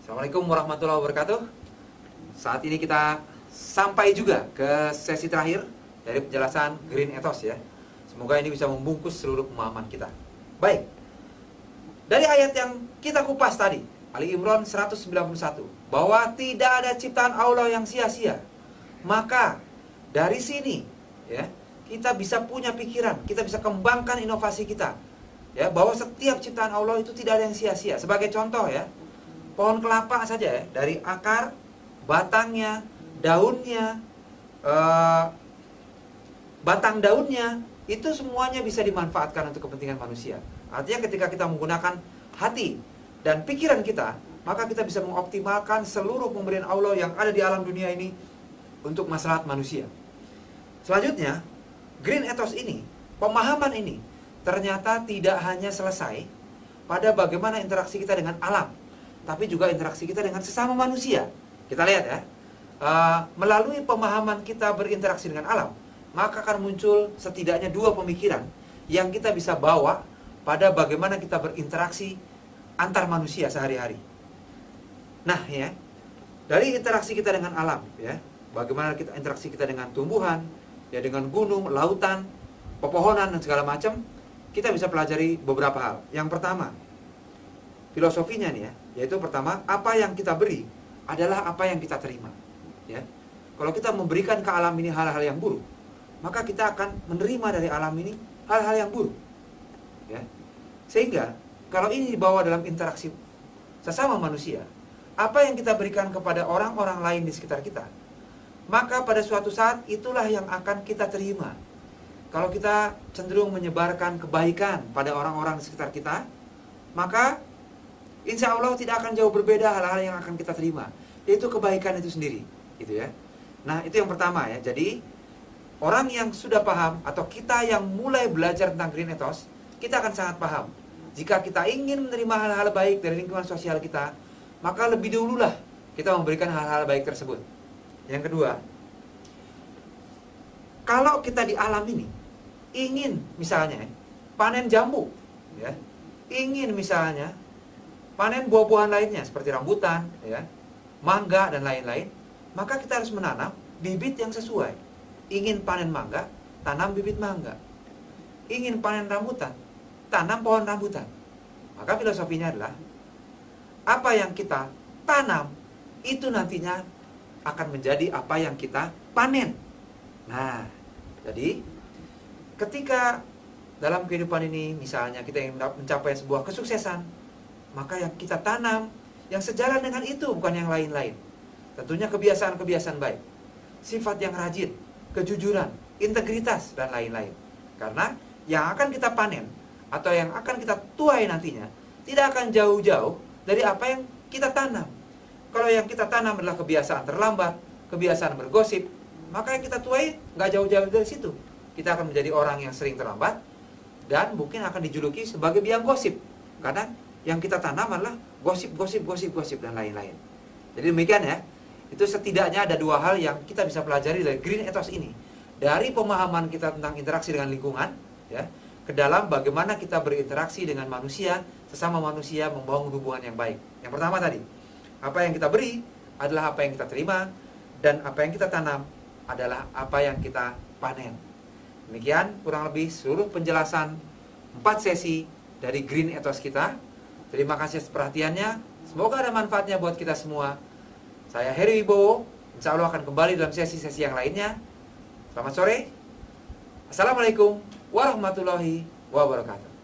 Assalamualaikum warahmatullahi wabarakatuh. Saat ini kita sampai juga ke sesi terakhir dari penjelasan Green Ethos ya. Semoga ini bisa membungkus seluruh pemahaman kita. Baik, dari ayat yang kita kupas tadi, Ali Imran 191, bahwa tidak ada ciptaan Allah yang sia-sia. Maka dari sini ya, kita bisa punya pikiran, kita bisa kembangkan inovasi kita ya, bahwa setiap ciptaan Allah itu tidak ada yang sia-sia. Sebagai contoh ya, pohon kelapa saja ya, dari akar, batangnya, daunnya, batang daunnya, itu semuanya bisa dimanfaatkan untuk kepentingan manusia. Artinya ketika kita menggunakan hati dan pikiran kita, maka kita bisa mengoptimalkan seluruh pemberian Allah yang ada di alam dunia ini untuk maslahat manusia. Selanjutnya, Green Ethos ini, pemahaman ini, ternyata tidak hanya selesai pada bagaimana interaksi kita dengan alam, tapi juga interaksi kita dengan sesama manusia. Kita lihat ya, melalui pemahaman kita berinteraksi dengan alam, maka akan muncul setidaknya dua pemikiran yang kita bisa bawa pada bagaimana kita berinteraksi antar manusia sehari-hari. Nah ya, dari interaksi kita dengan alam ya, bagaimana kita interaksi kita dengan tumbuhan, ya dengan gunung, lautan, pepohonan dan segala macam, kita bisa pelajari beberapa hal. Yang pertama, filosofinya nih ya, yaitu pertama, apa yang kita beri adalah apa yang kita terima. Ya, kalau kita memberikan ke alam ini hal-hal yang buruk, maka kita akan menerima dari alam ini hal-hal yang buruk. Ya, sehingga kalau ini dibawa dalam interaksi sesama manusia, apa yang kita berikan kepada orang-orang lain di sekitar kita, maka pada suatu saat itulah yang akan kita terima. Kalau kita cenderung menyebarkan kebaikan pada orang-orang di sekitar kita, maka insya Allah tidak akan jauh berbeda hal-hal yang akan kita terima, yaitu kebaikan itu sendiri, gitu ya. Nah, itu yang pertama ya. Jadi orang yang sudah paham atau kita yang mulai belajar tentang Green Ethos, kita akan sangat paham. Jika kita ingin menerima hal-hal baik dari lingkungan sosial kita, maka lebih dululah kita memberikan hal-hal baik tersebut. Yang kedua, kalau kita di alam ini ingin misalnya panen jambu, ya, ingin misalnya panen buah-buahan lainnya seperti rambutan, ya, mangga dan lain-lain, maka kita harus menanam bibit yang sesuai. Ingin panen mangga, tanam bibit mangga. Ingin panen rambutan, tanam pohon rambutan. Maka filosofinya adalah apa yang kita tanam itu nantinya akan menjadi apa yang kita panen. Nah, jadi ketika dalam kehidupan ini misalnya kita ingin mencapai sebuah kesuksesan, maka yang kita tanam yang sejalan dengan itu, bukan yang lain-lain. Tentunya kebiasaan-kebiasaan baik, sifat yang rajin, kejujuran, integritas, dan lain-lain. Karena yang akan kita panen atau yang akan kita tuai nantinya tidak akan jauh-jauh dari apa yang kita tanam. Kalau yang kita tanam adalah kebiasaan terlambat, kebiasaan bergosip, maka yang kita tuai nggak jauh-jauh dari situ. Kita akan menjadi orang yang sering terlambat dan mungkin akan dijuluki sebagai biang gosip. Karena yang kita tanam adalah gosip dan lain-lain. Jadi demikian ya. Itu setidaknya ada dua hal yang kita bisa pelajari dari Green Ethos ini. Dari pemahaman kita tentang interaksi dengan lingkungan ya, ke dalam bagaimana kita berinteraksi dengan manusia, sesama manusia, membangun hubungan yang baik. Yang pertama tadi, apa yang kita beri adalah apa yang kita terima, dan apa yang kita tanam adalah apa yang kita panen. Demikian kurang lebih seluruh penjelasan 4 sesi dari Green Ethos kita. Terima kasih atas perhatiannya. Semoga ada manfaatnya buat kita semua. Saya Heri Wibowo. Insya Allah akan kembali dalam sesi-sesi yang lainnya. Selamat sore. Assalamualaikum warahmatullahi wabarakatuh.